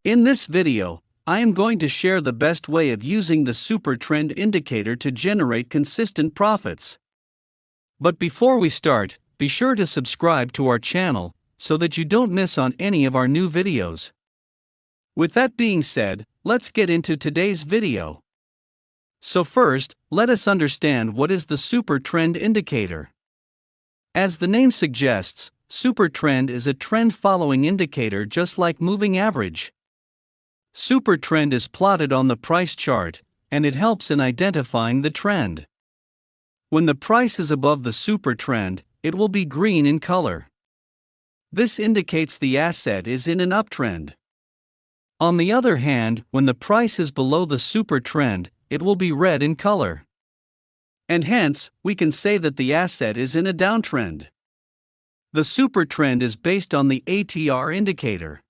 In this video, I am going to share the best way of using the super trend indicator to generate consistent profits. But before we start, be sure to subscribe to our channel so that you don't miss on any of our new videos. With that being said, let's get into today's video. So first, let us understand what is the super trend indicator. As the name suggests, super trend is a trend-following indicator just like moving average. Super trend is plotted on the price chart, and it helps in identifying the trend. When the price is above the super trend, it will be green in color. This indicates the asset is in an uptrend. On the other hand, when the price is below the super trend, it will be red in color. And hence, we can say that the asset is in a downtrend. The super trend is based on the ATR indicator.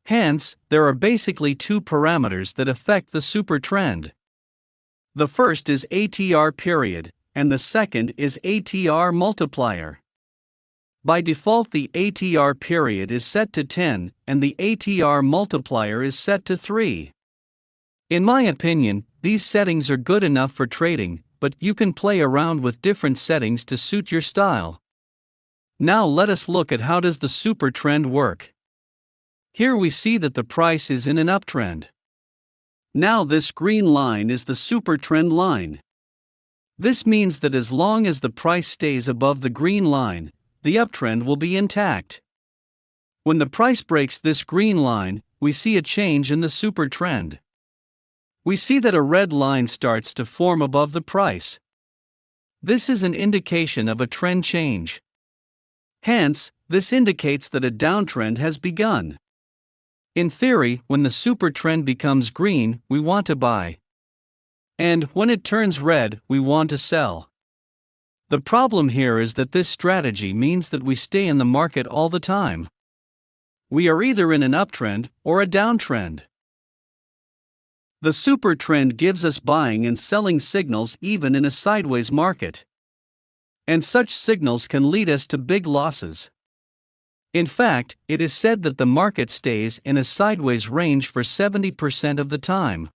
Hence, there are basically two parameters that affect the super trend. The first is ATR period, and the second is ATR multiplier. By default, the ATR period is set to 10, and the ATR multiplier is set to 3. In my opinion, these settings are good enough for trading, but you can play around with different settings to suit your style. Now let us look at how does the super trend work. Here we see that the price is in an uptrend. Now this green line is the super trend line. This means that as long as the price stays above the green line, the uptrend will be intact. When the price breaks this green line, we see a change in the super trend. We see that a red line starts to form above the price. This is an indication of a trend change. Hence, this indicates that a downtrend has begun. In theory, when the super trend becomes green, we want to buy. And when it turns red, we want to sell. The problem here is that this strategy means that we stay in the market all the time. We are either in an uptrend or a downtrend. The super trend gives us buying and selling signals even in a sideways market. And such signals can lead us to big losses. In fact, it is said that the market stays in a sideways range for 70% of the time.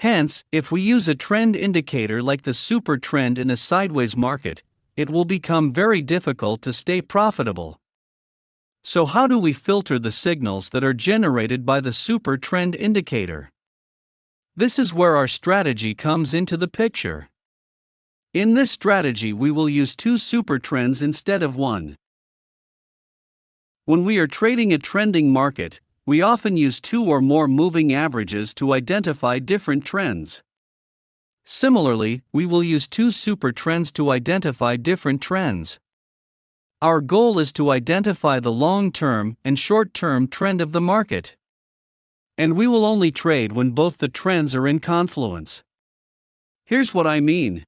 Hence, if we use a trend indicator like the super trend in a sideways market, it will become very difficult to stay profitable. So how do we filter the signals that are generated by the super trend indicator? This is where our strategy comes into the picture. In this strategy, we will use two super trends instead of one. When we are trading a trending market, we often use two or more moving averages to identify different trends. Similarly, we will use two super trends to identify different trends. Our goal is to identify the long-term and short-term trend of the market. And we will only trade when both the trends are in confluence. Here's what I mean.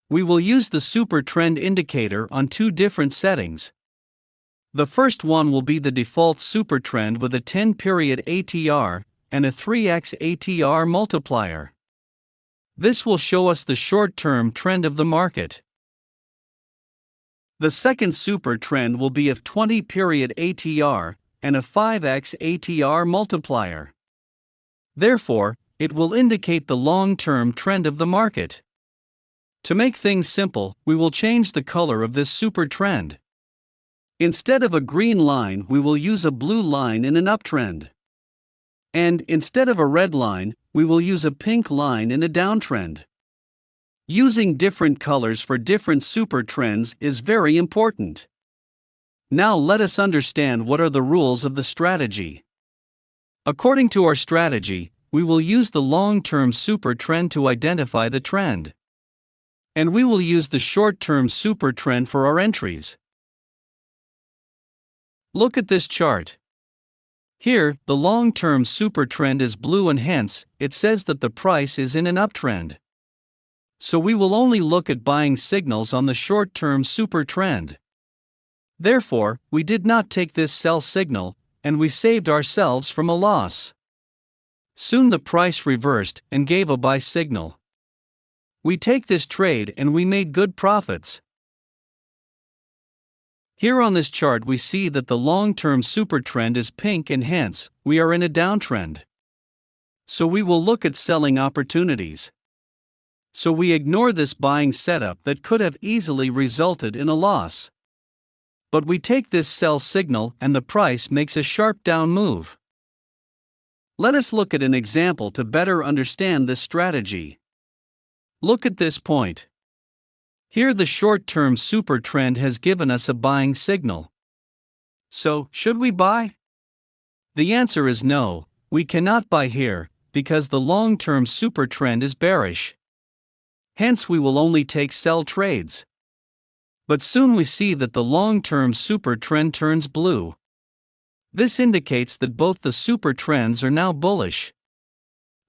We will use the super trend indicator on two different settings. The first one will be the default super trend with a 10-period ATR and a 3x ATR multiplier. This will show us the short-term trend of the market. The second super trend will be a 20-period ATR and a 5x ATR multiplier. Therefore, it will indicate the long-term trend of the market. To make things simple, we will change the color of this super trend. Instead of a green line, we will use a blue line in an uptrend. And instead of a red line, we will use a pink line in a downtrend. Using different colors for different super trends is very important. Now let us understand what are the rules of the strategy. According to our strategy, we will use the long-term super trend to identify the trend. And we will use the short-term super trend for our entries. Look at this chart. Here, the long-term super trend is blue and hence, it says that the price is in an uptrend. So we will only look at buying signals on the short-term super trend. Therefore, we did not take this sell signal, and we saved ourselves from a loss. Soon the price reversed and gave a buy signal. We take this trade and we made good profits. Here on this chart we see that the long-term supertrend is pink and hence, we are in a downtrend. So we will look at selling opportunities. So we ignore this buying setup that could have easily resulted in a loss. But we take this sell signal and the price makes a sharp down move. Let us look at an example to better understand this strategy. Look at this point. Here the short-term super trend has given us a buying signal. So, should we buy? The answer is no, we cannot buy here, because the long-term super trend is bearish. Hence we will only take sell trades. But soon we see that the long-term super trend turns blue. This indicates that both the super trends are now bullish.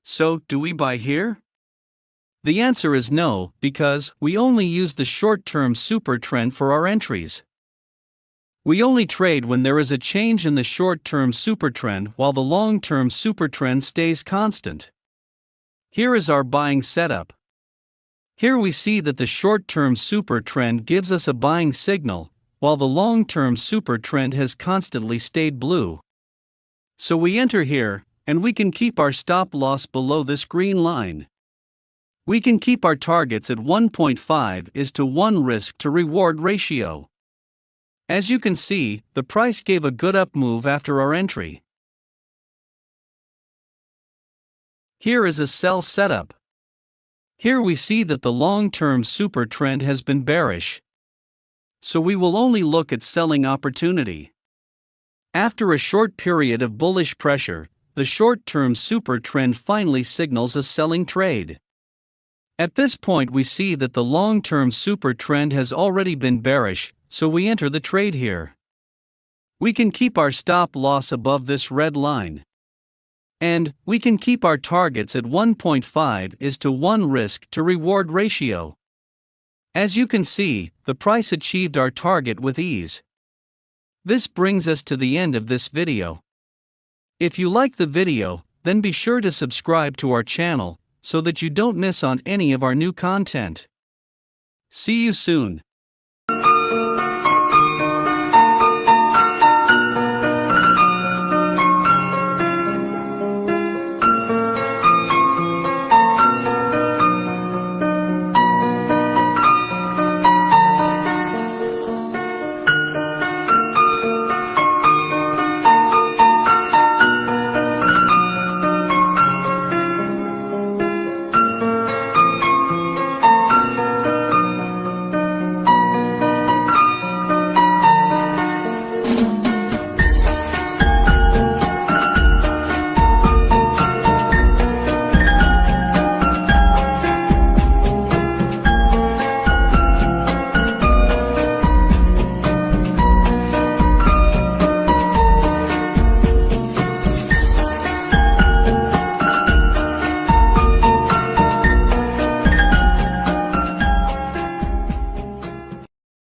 So, do we buy here? The answer is no, because we only use the short-term super trend for our entries. We only trade when there is a change in the short-term super trend while the long-term super trend stays constant. Here is our buying setup. Here we see that the short-term super trend gives us a buying signal, while the long-term super trend has constantly stayed blue. So we enter here, and we can keep our stop loss below this green line. We can keep our targets at 1.5:1 risk to reward ratio. As you can see, the price gave a good up move after our entry. Here is a sell setup. Here we see that the long-term super trend has been bearish. So we will only look at selling opportunity. After a short period of bullish pressure, the short-term super trend finally signals a selling trade. At this point we see that the long-term super trend has already been bearish, so we enter the trade here. We can keep our stop loss above this red line. And we can keep our targets at 1.5:1 risk to reward ratio. As you can see, the price achieved our target with ease. This brings us to the end of this video. If you like the video, then be sure to subscribe to our channel, so that you don't miss on any of our new content. See you soon.